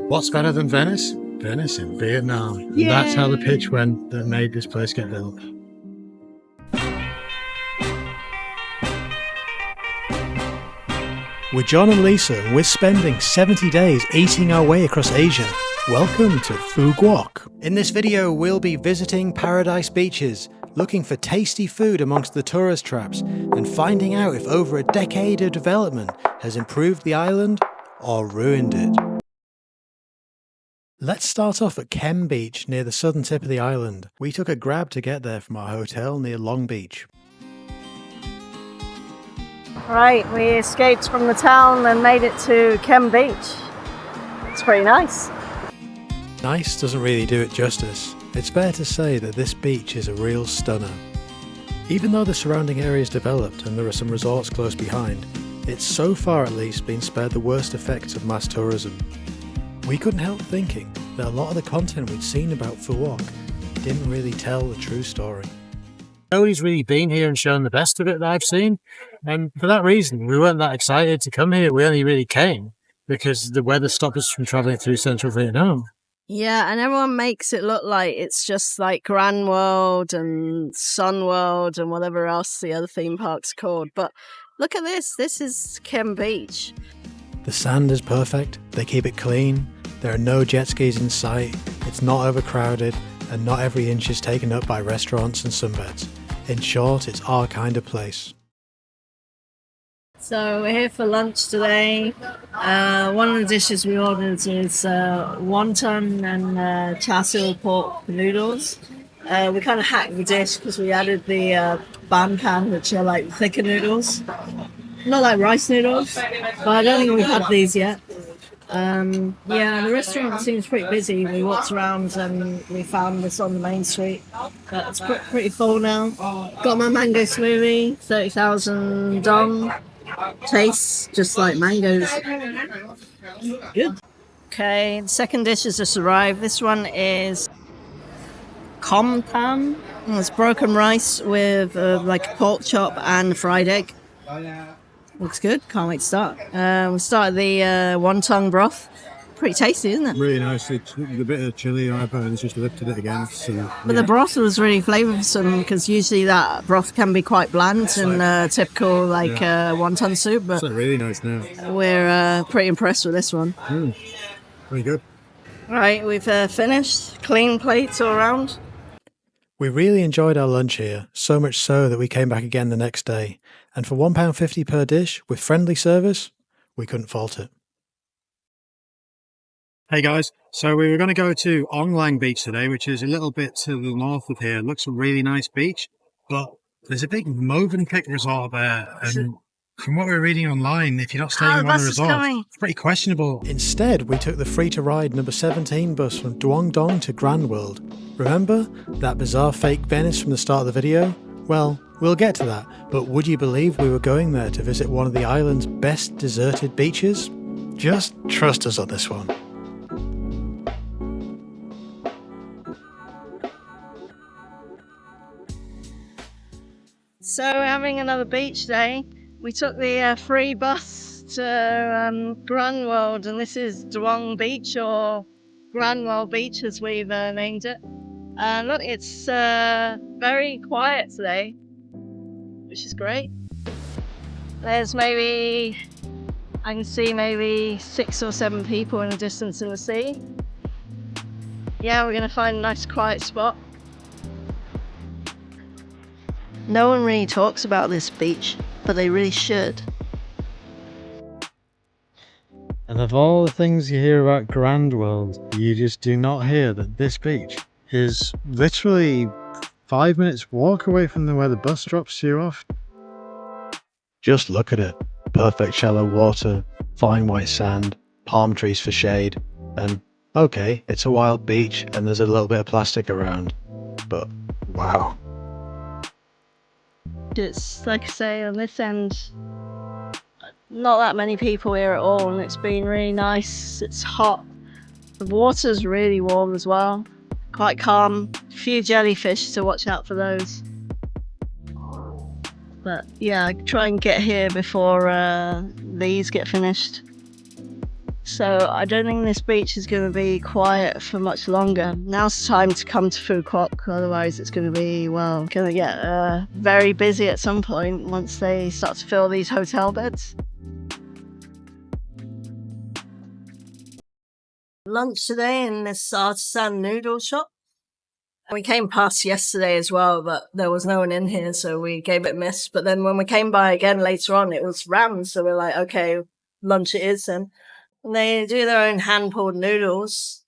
What's better than Venice? Venice in Vietnam. And that's how the pitch went that made this place get built. We're John and Lisa, and we're spending 70 days eating our way across Asia. Welcome to Phu Quoc. In this video, we'll be visiting paradise beaches, looking for tasty food amongst the tourist traps, and finding out if over a decade of development has improved the island or ruined it. Let's start off at Khem Beach near the southern tip of the island. We took a grab to get there from our hotel near Duong Beach. Right, we escaped from the town and made it to Khem Beach. It's pretty nice. Nice doesn't really do it justice. It's fair to say that this beach is a real stunner. Even though the surrounding area is developed and there are some resorts close behind, it's so far at least been spared the worst effects of mass tourism. We couldn't help thinking that a lot of the content we'd seen about Phu Quoc didn't really tell the true story. Nobody's really been here and shown the best of it that I've seen, and for that reason we weren't that excited to come here. We only really came because the weather stopped us from travelling through central Vietnam. Yeah, and everyone makes it look like it's just like Grand World and Sun World and whatever else the other theme park's called, but look at this. This is Khem Beach. The sand is perfect, they keep it clean, there are no jet skis in sight, it's not overcrowded, and not every inch is taken up by restaurants and sunbeds. In short, it's our kind of place. So we're here for lunch today. One of the dishes we ordered is wonton and char pork noodles. We kind of hacked the dish because we added the ban pan, which are like thicker noodles. Not like rice noodles, but I don't think we've had these yet. Yeah, the restaurant seems pretty busy. We walked around and we found this on the main street. But it's pretty full now. Got my mango smoothie, 30,000 dong. Tastes just like mangoes. Good. Okay, the second dish has just arrived. This one is com tam. It's broken rice with like a pork chop and a fried egg. Looks good. Can't wait to start. We started the wonton broth. Pretty tasty, isn't it? Really nice. It's a bit of chili on it, and it's just lifted it again. So, but the broth was really flavoursome because usually that broth can be quite bland in typical wonton soup. But it's really nice now. We're pretty impressed with this one. Very good. Right, we've finished. Clean plates all around. We really enjoyed our lunch here, so much so that we came back again the next day. And for £1.50 per dish, with friendly service, we couldn't fault it. Hey guys, so we were going to go to Ong Lang Beach today, which is a little bit to the north of here. It looks a really nice beach, but there's a big Movenpick resort there. And from what we're reading online, if you're not staying in one of the resorts, it's pretty questionable. Instead, we took the free-to-ride number 17 bus from Duong Dong to Grand World. Remember that bizarre fake Venice from the start of the video? Well, we'll get to that, but would you believe we were going there to visit one of the island's best deserted beaches? Just trust us on this one. So we're having another beach day. We took the free bus to Grand World, and this is Duong Beach, or Grand World Beach as we've named it. And look, it's very quiet today, which is great. There's I can see maybe 6 or 7 people in the distance in the sea. Yeah, we're going to find a nice quiet spot. No one really talks about this beach, but they really should. And of all the things you hear about Grand World, you just do not hear that this beach is literally 5 minutes walk away from where the bus drops you off. Just look at it. Perfect shallow water, fine white sand, palm trees for shade, and okay, it's a wild beach and there's a little bit of plastic around, but wow. It's like I say, on this end, not that many people here at all, and it's been really nice. It's hot. The water's really warm as well. Quite calm. A few jellyfish, so watch out for those. But yeah, I try and get here before these get finished. So I don't think this beach is going to be quiet for much longer. Now's the time to come to Phu Quoc, otherwise it's going to be, well, going to get very busy at some point once they start to fill these hotel beds. Lunch today in this Artisan Noodles shop. We came past yesterday as well, but there was no one in here, so we gave it a miss. But then when we came by again later on, it was rammed, so we're like, okay, lunch it is then. And they do their own hand-pulled noodles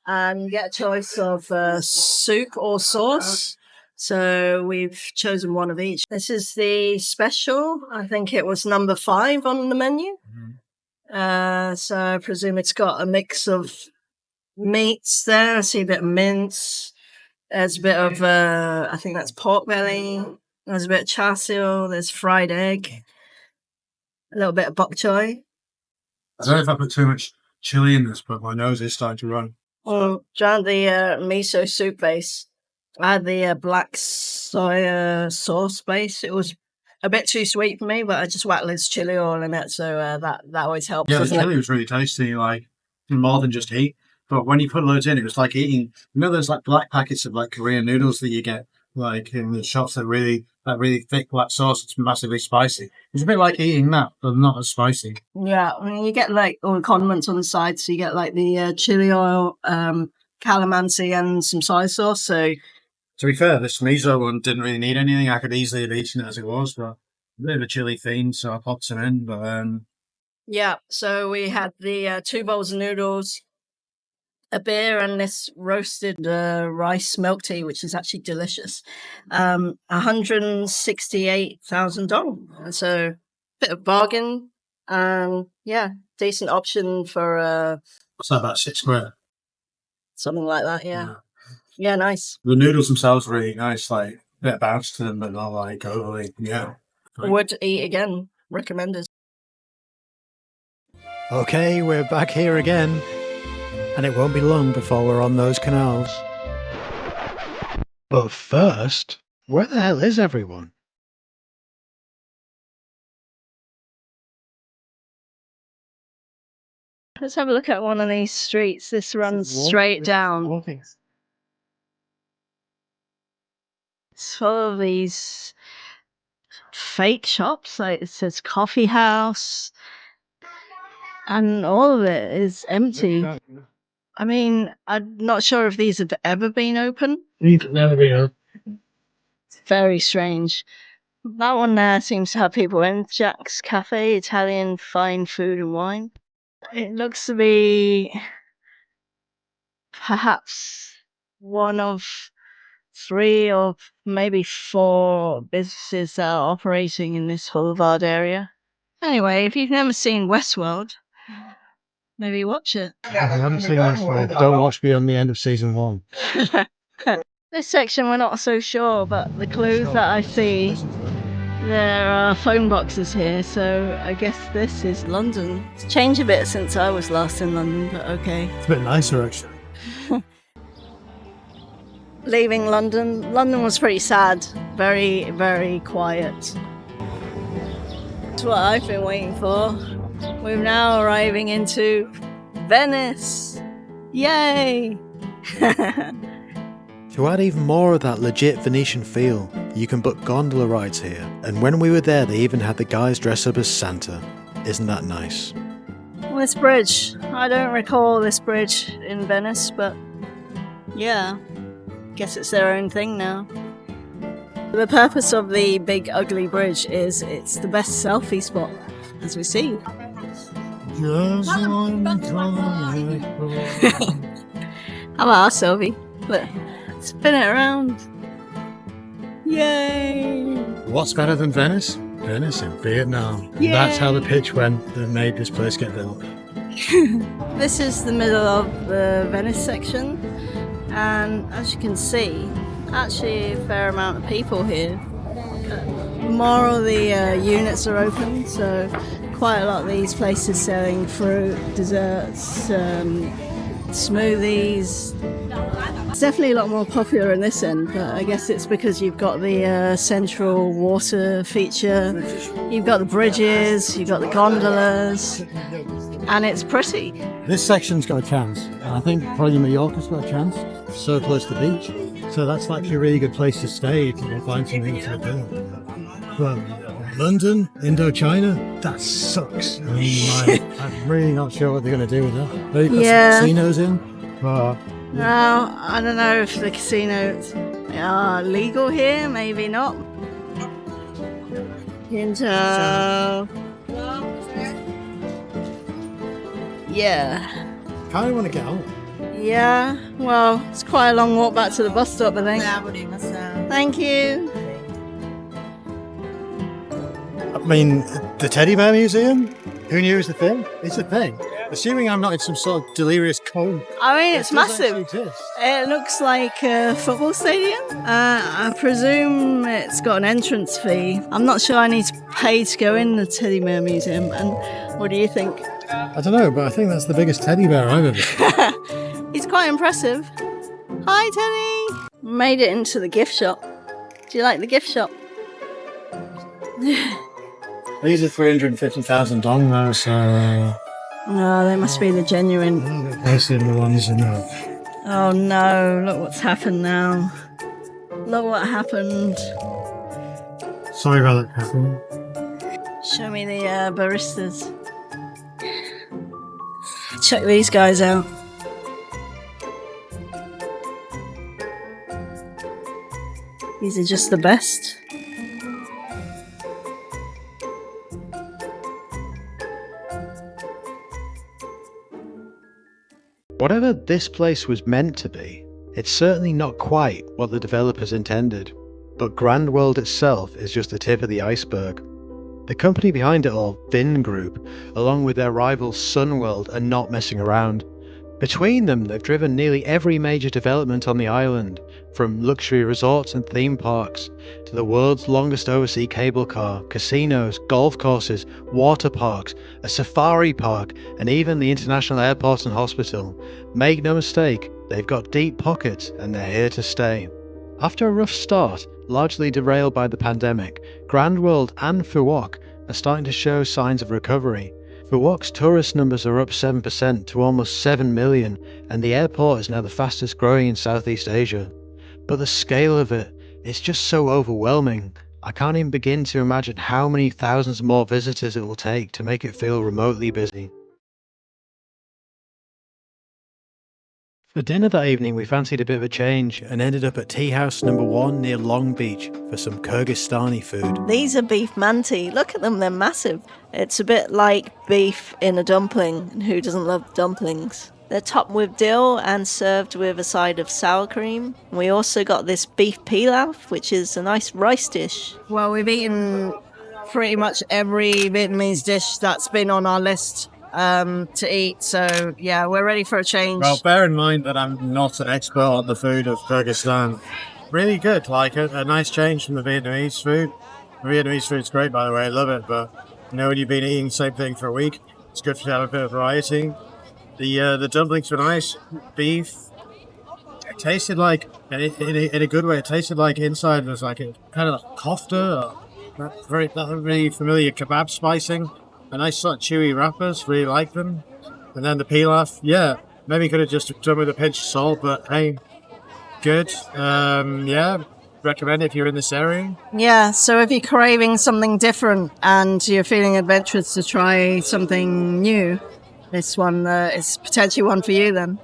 and you get a choice of soup or sauce. So we've chosen one of each. This is the special. I think it was number 5 on the menu. So I presume it's got a mix of meats there. I see a bit of mince. There's a bit of, I think that's pork belly. There's a bit of char siu. There's fried egg. A little bit of bok choy. I don't know if I put too much chili in this, but my nose is starting to run. Oh, John, the miso soup base. I had the black soya sauce base. It was a bit too sweet for me, but I just whacked this chili oil in it, so that always helps. Yeah, the chili was really tasty, like more than just heat. But when you put loads in, it was like eating. You know, those like black packets of like Korean noodles that you get like in the shops that really thick black sauce. It's massively spicy. It's a bit like eating that, but not as spicy. Yeah, I mean, you get like all the condiments on the side, so you get like the chili oil, calamansi, and some soy sauce. So, to be fair, this miso one didn't really need anything. I could easily have eaten it as it was, but a bit of a chili theme, so I popped some in. But yeah, so we had the 2 bowls of noodles, a beer, and this roasted rice milk tea, which is actually delicious. $168,000. So, bit of bargain. Yeah, decent option for what's that, about £6 something like that. Yeah, nice. The noodles themselves are really nice, like a bit of bounce to them, but not like overly. Yeah, would eat again. Recommended. Okay, we're back here again, and it won't be long before we're on those canals. But first, where the hell is everyone? Let's have a look at one of these streets. This runs straight down. It's full of these fake shops. Like it says coffee house, and all of it is empty. I mean, I'm not sure if these have ever been open. These have never been open. It's very strange. That one there seems to have people in. Jack's Cafe, Italian fine food and wine. It looks to be perhaps one of 3 or maybe 4 businesses that are operating in this boulevard area. Anyway, if you've never seen Westworld, maybe watch it. I haven't seen Westworld. Don't watch beyond the end of season 1. This section we're not so sure, but the clues that I see, there are phone boxes here, so I guess this is London. It's changed a bit since I was last in London, but okay. It's a bit nicer, actually. Leaving London. London was pretty sad. Very, very quiet. That's what I've been waiting for. We're now arriving into Venice. Yay! To add even more of that legit Venetian feel, you can book gondola rides here. And when we were there, they even had the guys dress up as Santa. Isn't that nice? This bridge. I don't recall this bridge in Venice, but yeah. Guess it's their own thing now. The purpose of the big ugly bridge is it's the best selfie spot, as we see. How about our selfie? Look, spin it around. Yay! What's better than Venice? Venice in Vietnam. Yay! That's how the pitch went that made this place get built. This is the middle of the Venice section. And as you can see, actually a fair amount of people here. More of the units are open, so quite a lot of these places selling fruit, desserts, smoothies. It's definitely a lot more popular in this end, but I guess it's because you've got the central water feature, you've got the bridges, you've got the gondolas, and it's pretty. This section's got a chance, and I think probably Mallorca's got a chance. So close to the beach, so that's actually a really good place to stay if you can find something to do. Well, London, Indochina, that sucks. I mean, I'm really not sure what they're going to do with that. They've got some casinos in, but... No, I don't know if the casinos are legal here, maybe not. Hinto. Yeah. Kind of want to get out. Yeah, well, it's quite a long walk back to the bus stop, I think. Thank you. I mean, the Teddy Bear Museum? Who knew it was a thing? It's a thing. Assuming I'm not in some sort of delirious coma. I mean, it's massive. It looks like a football stadium. I presume it's got an entrance fee. I'm not sure I need to pay to go in the Teddy Bear Museum. And what do you think? I don't know, but I think that's the biggest teddy bear I've ever seen. He's quite impressive. Hi, Teddy. Made it into the gift shop. Do you like the gift shop? These are 350,000 dong though, so... No, they must be the genuine. Those are the ones in there. Oh no, look what's happened now. Look what happened. Sorry about that, Catherine. Show me the baristas. Check these guys out. These are just the best. Whatever this place was meant to be, it's certainly not quite what the developers intended. But Grand World itself is just the tip of the iceberg. The company behind it all, Vin Group, along with their rival Sunworld, are not messing around. Between them, they've driven nearly every major development on the island, from luxury resorts and theme parks, to the world's longest overseas cable car, casinos, golf courses, water parks, a safari park, and even the international airport and hospital. Make no mistake, they've got deep pockets and they're here to stay. After a rough start, largely derailed by the pandemic, Grand World and Phu Quoc are starting to show signs of recovery. Phu Quoc's tourist numbers are up 7% to almost 7 million, and the airport is now the fastest growing in Southeast Asia. But the scale of it is just so overwhelming. I can't even begin to imagine how many thousands more visitors it will take to make it feel remotely busy. For dinner that evening we fancied a bit of a change and ended up at Tea House No. 1 near Duong Beach for some Kyrgyzstani food. These are beef manti. Look at them, they're massive. It's a bit like beef in a dumpling, and who doesn't love dumplings? They're topped with dill and served with a side of sour cream. We also got this beef pilaf, which is a nice rice dish. Well, we've eaten pretty much every Vietnamese dish that's been on our list to eat, so yeah, we're ready for a change. Well, bear in mind that I'm not an expert on the food of Kyrgyzstan. Really good, like a nice change from the Vietnamese food. The Vietnamese food's great, by the way, I love it, but you know, when you've been eating the same thing for a week, it's good to have a bit of variety. The dumplings were nice. Beef, it tasted like, in a good way, it tasted like inside was like a kind of like kofta, that very familiar kebab spicing. A nice sort of chewy wrappers, really like them. And then the pilaf, yeah, maybe could have just done with a pinch of salt, but hey, good. Yeah, recommend it if you're in this area. Yeah, so if you're craving something different and you're feeling adventurous to try something new, this one is potentially one for you then.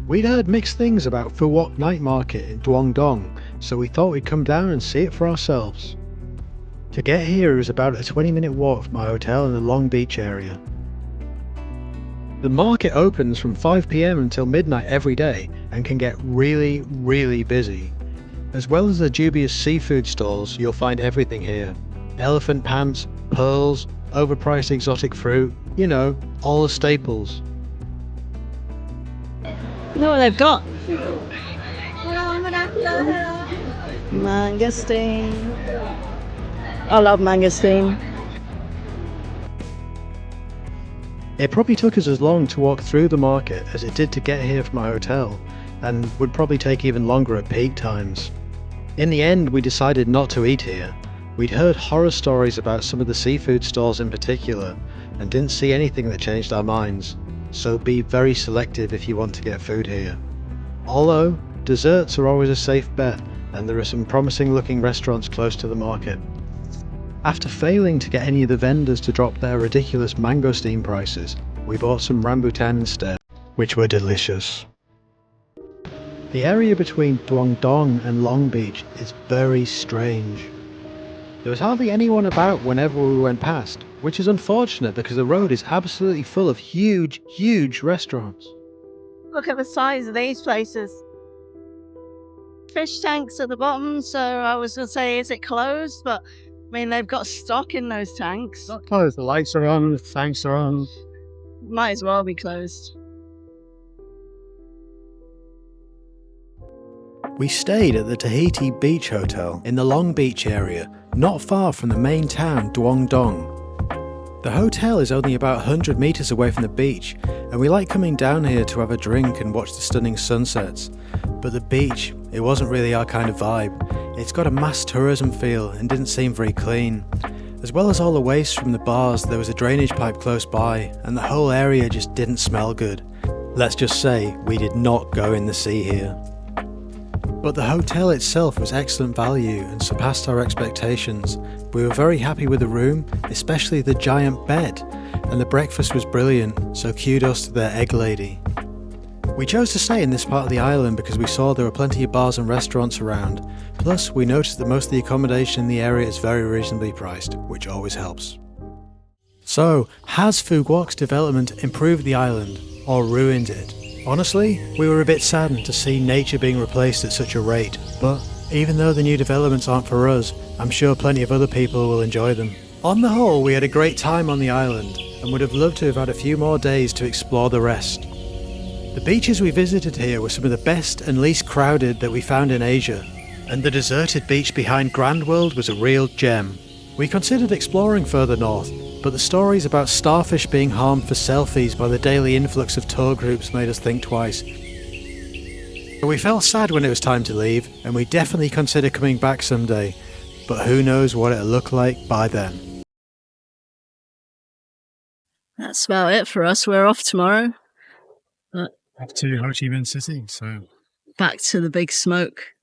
We'd heard mixed things about Phu Quoc Night Market in Duong Dong, so we thought we'd come down and see it for ourselves. To get here it was about a 20-minute walk from my hotel in the Long Beach area. The market opens from 5 PM until midnight every day and can get really, really busy. As well as the dubious seafood stalls, you'll find everything here. Elephant pants, pearls, overpriced exotic fruit, you know, all the staples. You know what they've got? Mangosteen. I love mangosteen. It probably took us as long to walk through the market as it did to get here from our hotel, and would probably take even longer at peak times. In the end, we decided not to eat here. We'd heard horror stories about some of the seafood stalls in particular, and didn't see anything that changed our minds, so be very selective if you want to get food here. Although, desserts are always a safe bet, and there are some promising looking restaurants close to the market. After failing to get any of the vendors to drop their ridiculous mangosteen prices, we bought some rambutan instead, which were delicious. The area between Duong and Long Beach is very strange. There was hardly anyone about whenever we went past, which is unfortunate because the road is absolutely full of huge restaurants. Look at the size of these places. Fish tanks at the bottom, so I was going to say, is it closed? But I mean, they've got stock in those tanks. Not closed, the lights are on, the tanks are on. Might as well be closed. We stayed at the Tahiti Beach Hotel in the Long Beach area, not far from the main town Duong Dong. The hotel is only about 100 metres away from the beach, and we like coming down here to have a drink and watch the stunning sunsets. But the beach, it wasn't really our kind of vibe. It's got a mass tourism feel and didn't seem very clean. As well as all the waste from the bars, there was a drainage pipe close by, and the whole area just didn't smell good. Let's just say, we did not go in the sea here. But the hotel itself was excellent value and surpassed our expectations. We were very happy with the room, especially the giant bed, and the breakfast was brilliant, so kudos to their egg lady. We chose to stay in this part of the island because we saw there were plenty of bars and restaurants around, plus we noticed that most of the accommodation in the area is very reasonably priced, which always helps. So, has Phu Quoc's development improved the island, or ruined it? Honestly, we were a bit saddened to see nature being replaced at such a rate, but even though the new developments aren't for us, I'm sure plenty of other people will enjoy them. On the whole, we had a great time on the island, and would have loved to have had a few more days to explore the rest. The beaches we visited here were some of the best and least crowded that we found in Asia, and the deserted beach behind Grand World was a real gem. We considered exploring further north, but the stories about starfish being harmed for selfies by the daily influx of tour groups made us think twice. We felt sad when it was time to leave, and we definitely consider coming back someday, but who knows what it'll look like by then. That's about it for us. We're off tomorrow. Back to Ho Chi Minh City, so Back to the big smoke.